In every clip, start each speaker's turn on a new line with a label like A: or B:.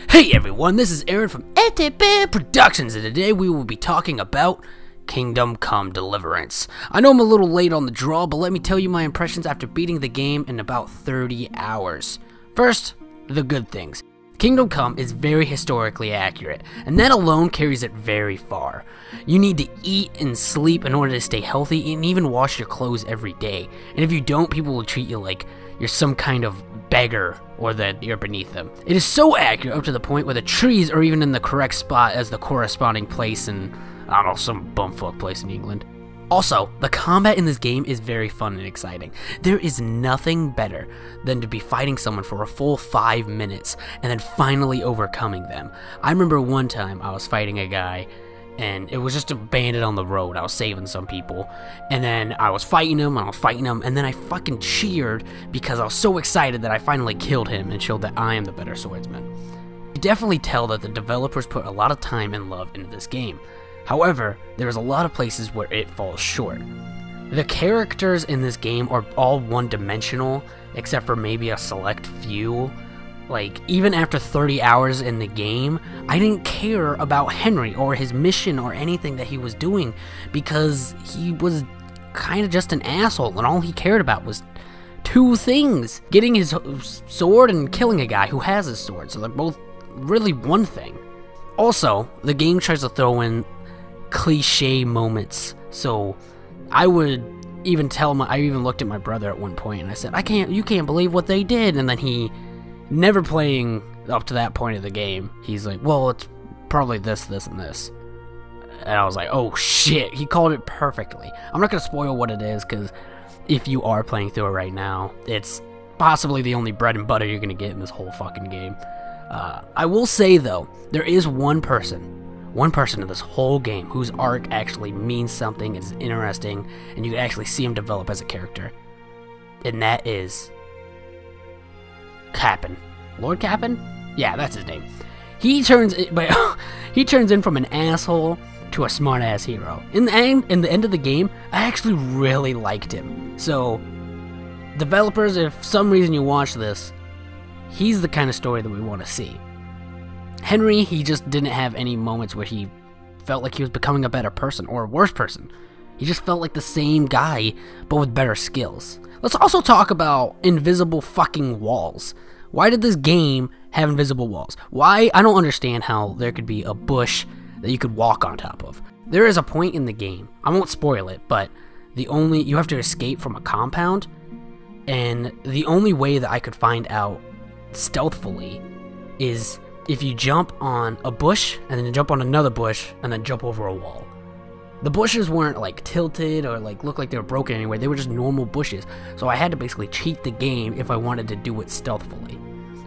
A: Hey everyone, this is Aaron from ATP Productions, and today we will be talking about Kingdom Come Deliverance. I know I'm a little late on the draw, but let me tell you my impressions after beating the game in about 30 hours. First, the good things. Kingdom Come is very historically accurate, and that alone carries it very far. You need to eat and sleep in order to stay healthy, and even wash your clothes every day. And if you don't, people will treat you like you're some kind of beggar or that you're beneath them. It is so accurate up to the point where the trees are even in the correct spot as the corresponding place in, I don't know, some bumfuck place in England. Also, the combat in this game is very fun and exciting. There is nothing better than to be fighting someone for a full 5 minutes and then finally overcoming them. I remember one time I was fighting a guy and it was just a bandit on the road. I was saving some people, and then I was fighting him, and then I fucking cheered because I was so excited that I finally killed him and showed that I am the better swordsman. You definitely tell that the developers put a lot of time and love into this game. However, there's a lot of places where it falls short. The characters in this game are all one-dimensional, except for maybe a select few. Like, even after 30 hours in the game, I didn't care about Henry or his mission or anything that he was doing because he was kind of just an asshole, and all he cared about was two things: getting his sword and killing a guy who has his sword, so they're both really one thing. Also, the game tries to throw in cliche moments, so I would even I even looked at my brother at one point and I said, you can't believe what they did, and then he, never playing up to that point of the game, he's like, well, it's probably this, this, and this. And I was like, oh shit, he called it perfectly. I'm not going to spoil what it is, because if you are playing through it right now, it's possibly the only bread and butter you're going to get in this whole fucking game. I will say, though, there is one person in this whole game whose arc actually means something, is interesting, and you can actually see him develop as a character. And that is Cap'n. Lord Cap'n? Yeah, that's his name. He turns in from an asshole to a smart-ass hero. In the end of the game, I actually really liked him. So, developers, if for some reason you watch this, he's the kind of story that we want to see. Henry, he just didn't have any moments where he felt like he was becoming a better person or a worse person. He just felt like the same guy, but with better skills. Let's also talk about invisible fucking walls. Why did this game have invisible walls? Why? I don't understand how there could be a bush that you could walk on top of. There is a point in the game, I won't spoil it, but you have to escape from a compound, and the only way that I could find out stealthily is if you jump on a bush, and then jump on another bush, and then jump over a wall. The bushes weren't like tilted or like looked like they were broken anywhere. They were just normal bushes. So I had to basically cheat the game if I wanted to do it stealthily,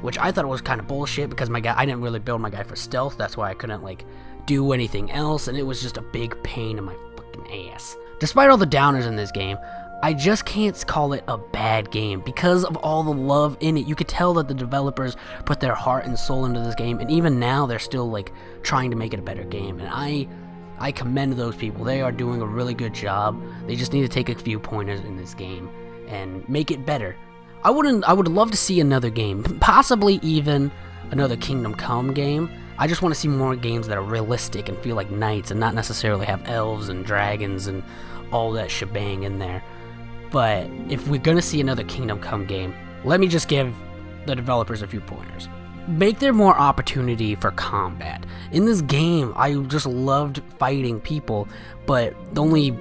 A: which I thought was kind of bullshit because I didn't really build my guy for stealth. That's why I couldn't like do anything else, and it was just a big pain in my fucking ass. Despite all the downers in this game, I just can't call it a bad game because of all the love in it. You could tell that the developers put their heart and soul into this game, and even now they're still like trying to make it a better game, and I commend those people. They are doing a really good job. They just need to take a few pointers in this game and make it better. I would love to see another game, possibly even another Kingdom Come game. I just want to see more games that are realistic and feel like knights and not necessarily have elves and dragons and all that shebang in there. But if we're gonna see another Kingdom Come game, let me just give the developers a few pointers. Make there more opportunity for combat. In this game, I just loved fighting people, but the only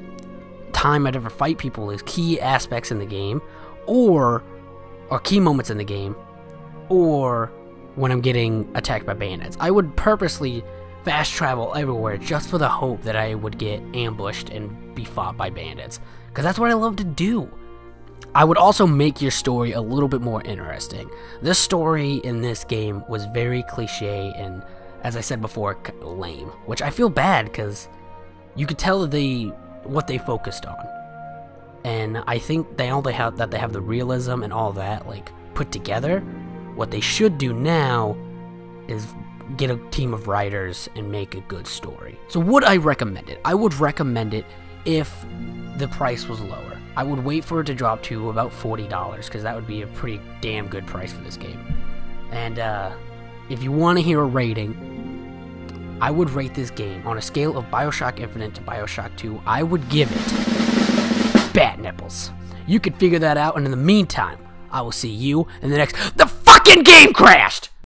A: time I'd ever fight people is key aspects in the game, or key moments in the game, or when I'm getting attacked by bandits. I would purposely fast travel everywhere just for the hope that I would get ambushed and be fought by bandits, because that's what I love to do. I would also make your story a little bit more interesting. This story in this game was very cliche and, as I said before, lame, which I feel bad because you could tell what they focused on. And I think they have the realism and all that like put together. What they should do now is get a team of writers and make a good story. So would I recommend it? I would recommend it if the price was lower. I would wait for it to drop to about $40, because that would be a pretty damn good price for this game. And if you want to hear a rating, I would rate this game on a scale of Bioshock Infinite to Bioshock 2. I would give it bat nipples. You can figure that out, and in the meantime, I will see you in the next... The fucking game crashed!